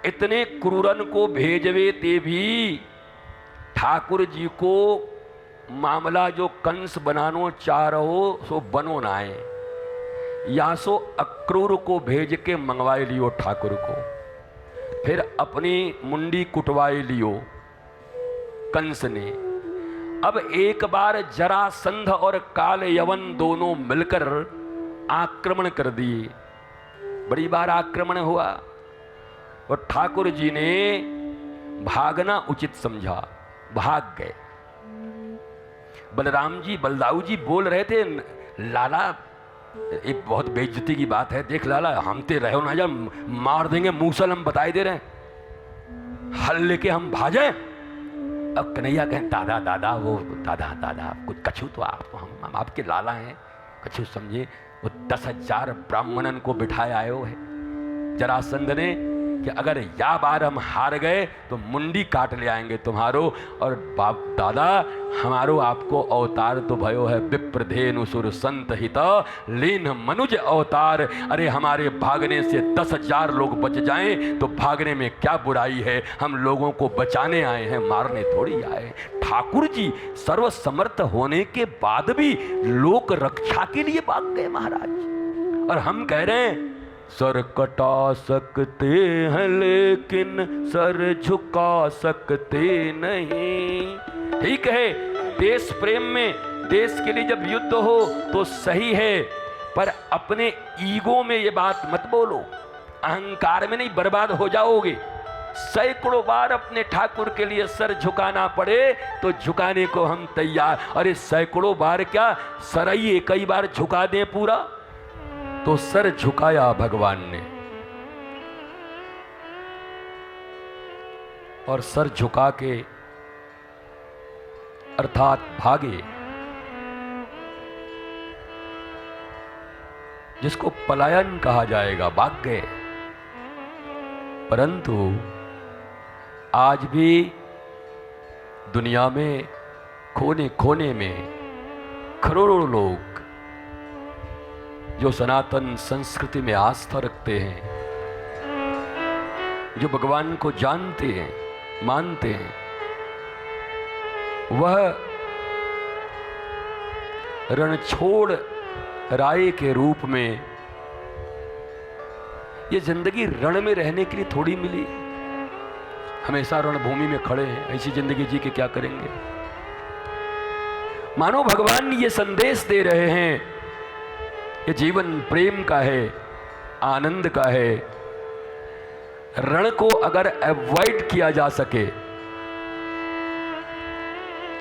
इतने क्रूरन को भेजवे ते भी ठाकुर जी को मामला जो कंस बनानो चाह रहो सो बनो ना है, या सो अक्रूर को भेज के मंगवाए लियो ठाकुर को, फिर अपनी मुंडी कुटवाए लियो कंस ने। अब एक बार जरासंध और काल यवन दोनों मिलकर आक्रमण कर दिए, बड़ी बार आक्रमण हुआ और ठाकुर जी ने भागना उचित समझा, भाग गए। बलराम जी बलदाऊ जी बोल रहे थे, लाला एक बहुत बेइज्जती की बात है, देख लाला हम ते रहो ना जा, मार देंगे मूसल, हम बताए दे रहे हैं, हल लेके हम भाजे। अब कन्हैया कहें दादा दादा वो दादा दादा कुछ कछु तो हम आपके लाला हैं, कछु समझे। वो 10,000 ब्राह्मणन को बिठाए आयो है जरासंध ने कि अगर या बार हम हार गए तो मुंडी काट ले आएंगे तुम्हारो, और बाप दादा हमारो आपको अवतार तो भयो है विप्रधेनु सुर संत हित लीन मनुज अवतार। अरे हमारे भागने से 10,000 लोग बच जाएं तो भागने में क्या बुराई है, हम लोगों को बचाने आए हैं, मारने थोड़ी आए। ठाकुर जी सर्वसमर्थ होने के बाद भी लोक रक्षा के लिए भाग गए महाराज, और हम कह रहे हैं सर कटा सकते हैं लेकिन सर झुका सकते नहीं। ठीक है, देश प्रेम में देश के लिए जब युद्ध हो तो सही है, पर अपने ईगो में ये बात मत बोलो, अहंकार में नहीं, बर्बाद हो जाओगे। सैकड़ों बार अपने ठाकुर के लिए सर झुकाना पड़े तो झुकाने को हम तैयार। अरे सैकड़ों बार क्या, सरई कई बार झुका दें पूरा, तो सर झुकाया भगवान ने, और सर झुका के अर्थात भागे, जिसको पलायन कहा जाएगा, भाग गए। परंतु आज भी दुनिया में कोने कोने में करोड़ों लोग जो सनातन संस्कृति में आस्था रखते हैं, जो भगवान को जानते हैं, मानते हैं, वह रणछोड़ राय के रूप में, ये जिंदगी रण में रहने के लिए थोड़ी मिली, हमेशा रणभूमि में खड़े हैं, ऐसी जिंदगी जी के क्या करेंगे। मानो भगवान ये संदेश दे रहे हैं, ये जीवन प्रेम का है, आनंद का है। रण को अगर अवॉइड किया जा सके,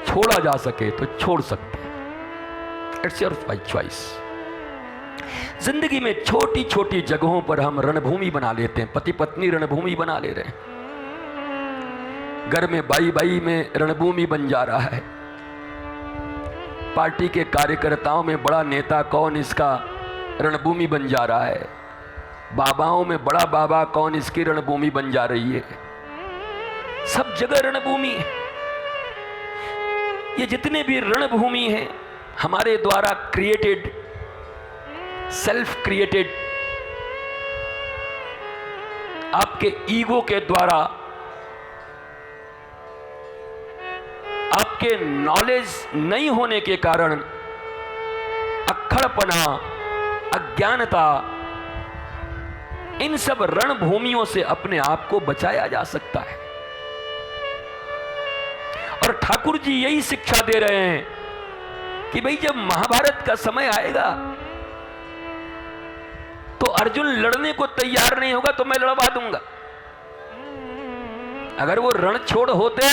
छोड़ा जा सके तो छोड़ सकते हैं, इट्स योर चॉइस। जिंदगी में छोटी छोटी जगहों पर हम रणभूमि बना लेते हैं, पति पत्नी रणभूमि बना ले रहे हैं, घर में बाई बाई में रणभूमि बन जा रहा है, पार्टी के कार्यकर्ताओं में बड़ा नेता कौन इसका रणभूमि बन जा रहा है, बाबाओं में बड़ा बाबा कौन इसकी रणभूमि बन जा रही है, सब जगह रणभूमि है। ये जितने भी रणभूमि हैं हमारे द्वारा क्रिएटेड, सेल्फ क्रिएटेड, आपके ईगो के द्वारा, आपके नॉलेज नहीं होने के कारण, अक्खड़पना, अज्ञानता, इन सब रणभूमियों से अपने आप को बचाया जा सकता है। और ठाकुर जी यही शिक्षा दे रहे हैं कि भाई जब महाभारत का समय आएगा तो अर्जुन लड़ने को तैयार नहीं होगा तो मैं लड़वा दूंगा। अगर वो रण छोड़ होते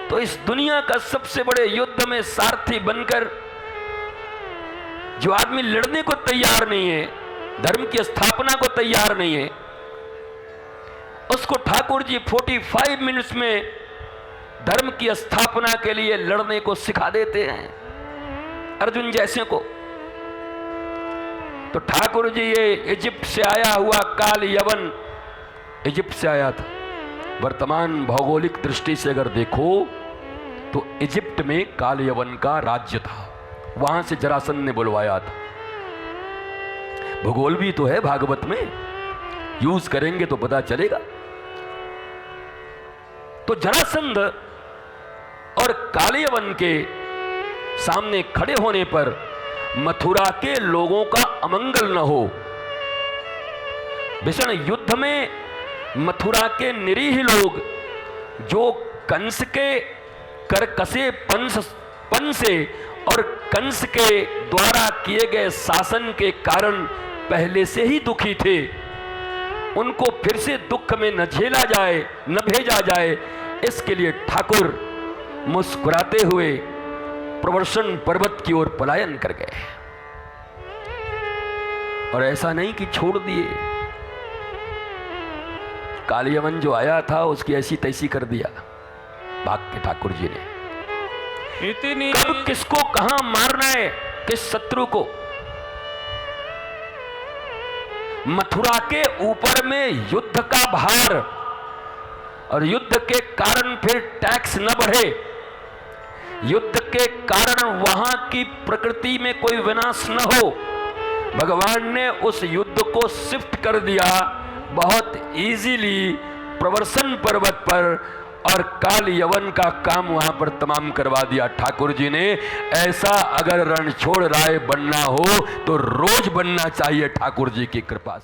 तो इस दुनिया का सबसे बड़े युद्ध में सारथी बनकर जो आदमी लड़ने को तैयार नहीं है, धर्म की स्थापना को तैयार नहीं है, उसको ठाकुर जी 45 मिनट्स में धर्म की स्थापना के लिए लड़ने को सिखा देते हैं, अर्जुन जैसे को। तो ठाकुर जी ये इजिप्ट से आया हुआ काल यवन इजिप्ट से आया था। वर्तमान भौगोलिक दृष्टि से अगर देखो तो इजिप्ट में काल यवन का राज्य था, वहां से जरासंध ने बुलवाया था। भूगोल भी तो है भागवत में, यूज करेंगे तो पता चलेगा। तो जरासंध और कालियवन के सामने खड़े होने पर मथुरा के लोगों का अमंगल न हो। भीषण युद्ध में मथुरा के निरीह लोग जो कंस के करकसे पन से और कंस के द्वारा किए गए शासन के कारण पहले से ही दुखी थे, उनको फिर से दुख में न झेला जाए, न भेजा जाए, इसके लिए ठाकुर मुस्कुराते हुए प्रवर्षण पर्वत की ओर पलायन कर गए। और ऐसा नहीं कि छोड़ दिए, कालियवन जो आया था उसकी ऐसी तैसी कर दिया भाग के ठाकुर जी ने। इतनी कब किसको कहां मारना है, किस शत्रु को। मथुरा के ऊपर में युद्ध का भार और युद्ध के कारण फिर टैक्स न बढ़े, युद्ध के कारण वहां की प्रकृति में कोई विनाश न हो, भगवान ने उस युद्ध को शिफ्ट कर दिया बहुत इजीली प्रवर्षण पर्वत पर, और काल यवन का काम वहां पर तमाम करवा दिया ठाकुर जी ने। ऐसा अगर रणछोड़ राय बनना हो तो रोज बनना चाहिए ठाकुर जी की कृपा से।